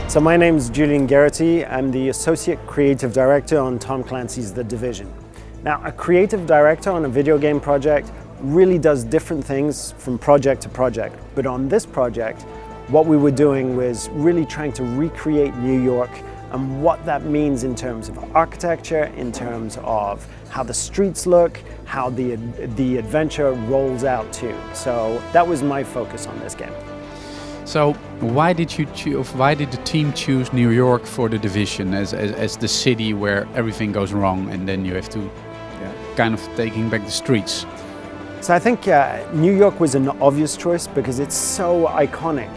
So my name's Julian Gerighty. I'm the Associate Creative Director on Tom Clancy's The Division. Now, a creative director on a video game project really does different things from project to project. But on this project, what we were doing was really trying to recreate New York and what that means in terms of architecture, in terms of how the streets look, how the adventure rolls out too. So that was my focus on this game. So why did the team choose New York for The Division as the city where everything goes wrong and then you have to kind of taking back the streets? So I think New York was an obvious choice because it's so iconic.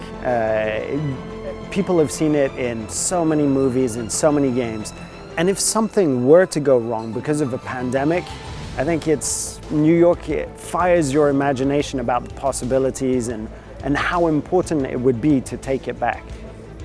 People have seen it in so many movies and so many games. And if something were to go wrong because of a pandemic, I think New York, it fires your imagination about the possibilities and how important it would be to take it back.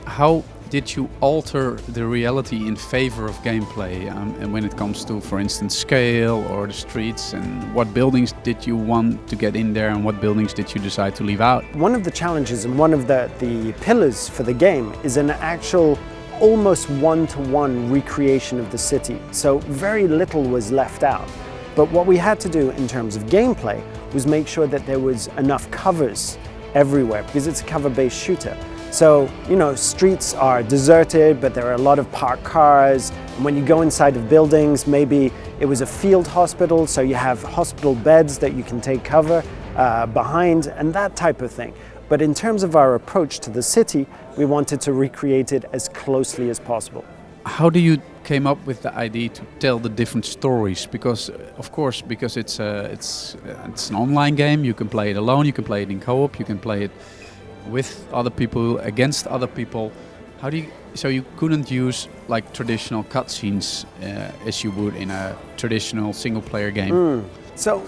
How did you alter the reality in favor of gameplay? And when it comes to, for instance, scale or the streets, and what buildings did you want to get in there and what buildings did you decide to leave out? One of the challenges and one of the pillars for the game is an actual almost one-to-one recreation of the city. So very little was left out. But what we had to do in terms of gameplay was make sure that there was enough covers everywhere because it's a cover-based shooter. So, streets are deserted, but there are a lot of parked cars. And when you go inside of buildings, maybe it was a field hospital, so you have hospital beds that you can take cover behind and that type of thing. But in terms of our approach to the city, we wanted to recreate it as closely as possible. How do you came up with the idea to tell the different stories? Because, of course, it's an online game. You can play it alone, you can play it in co-op, you can play it with other people, against other people. So you couldn't use like traditional cutscenes as you would in a traditional single-player game. So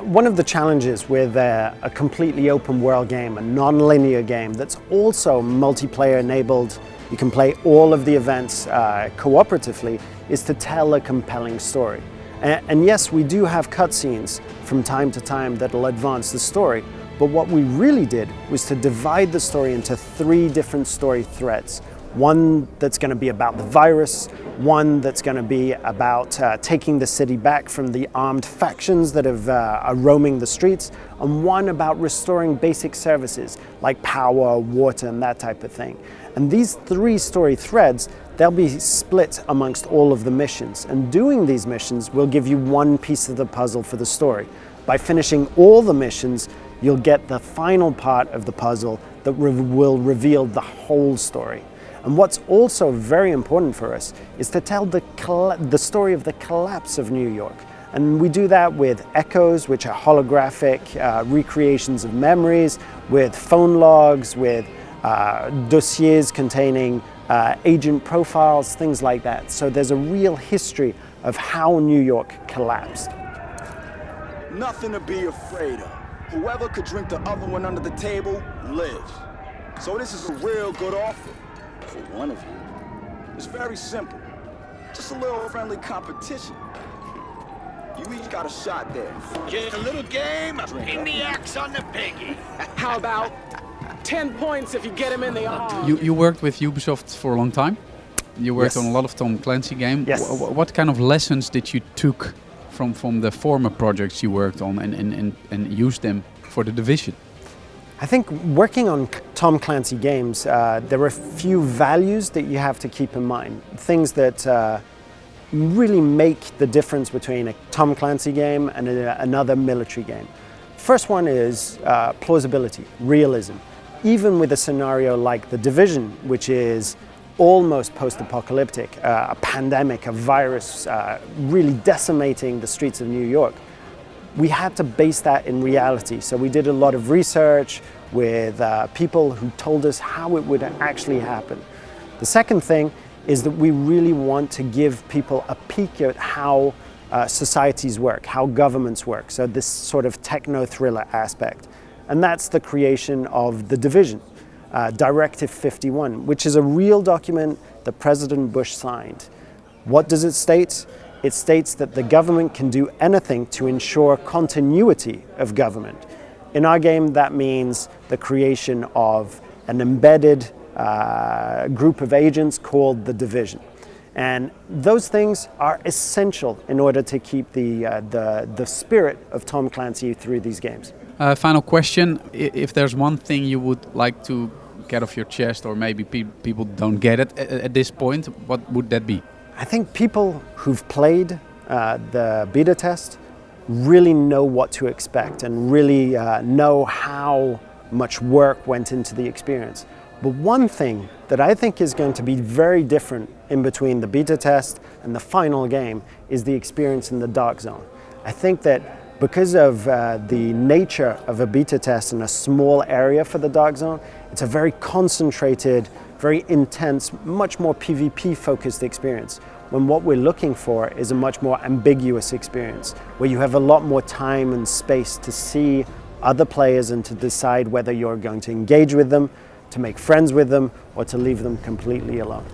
one of the challenges with a completely open world game, a non-linear game that's also multiplayer enabled, you can play all of the events cooperatively, is to tell a compelling story. And yes, we do have cutscenes from time to time that'll advance the story, but what we really did was to divide the story into 3 different story threads. One that's going to be about the virus, one that's going to be about taking the city back from the armed factions that are roaming the streets, and one about restoring basic services like power, water, and that type of thing. And these 3 story threads, they'll be split amongst all of the missions. And doing these missions will give you one piece of the puzzle for the story. By finishing all the missions, you'll get the final part of the puzzle that will reveal the whole story. And what's also very important for us is to tell the story of the collapse of New York. And we do that with echoes, which are holographic recreations of memories, with phone logs, with dossiers containing agent profiles, things like that. So there's a real history of how New York collapsed. Nothing to be afraid of. Whoever could drink the other one under the table lives. So this is a real good offer for one of you. It's very simple. Just a little friendly competition. You each got a shot there. Just a little game of pin the axe on the piggy. How about 10 points if you get him in the arm? You worked with Ubisoft for a long time. You worked Yes. on a lot of Tom Clancy games. Yes. What kind of lessons did you took from the former projects you worked on and used them for The Division? I think working on Tom Clancy games, there are a few values that you have to keep in mind. Things that really make the difference between a Tom Clancy game and another military game. First one is plausibility, realism. Even with a scenario like The Division, which is almost post-apocalyptic, a pandemic, a virus really decimating the streets of New York, we had to base that in reality. So we did a lot of research with people who told us how it would actually happen. The second thing is that we really want to give people a peek at how societies work, how governments work. So this sort of techno-thriller aspect. And that's the creation of The Division. Directive 51, which is a real document that President Bush signed. What does it state? It states that the government can do anything to ensure continuity of government. In our game, that means the creation of an embedded group of agents called the Division. And those things are essential in order to keep the spirit of Tom Clancy through these games. Final question, if there's one thing you would like to get off your chest, or maybe people don't get it at this point, what would that be? I think people who've played the beta test really know what to expect and really know how much work went into the experience. But one thing that I think is going to be very different in between the beta test and the final game is the experience in the dark zone. I think that because of the nature of a beta test in a small area for the dark zone, it's a very concentrated, very intense, much more PvP focused experience. When what we're looking for is a much more ambiguous experience, where you have a lot more time and space to see other players and to decide whether you're going to engage with them, to make friends with them, or to leave them completely alone.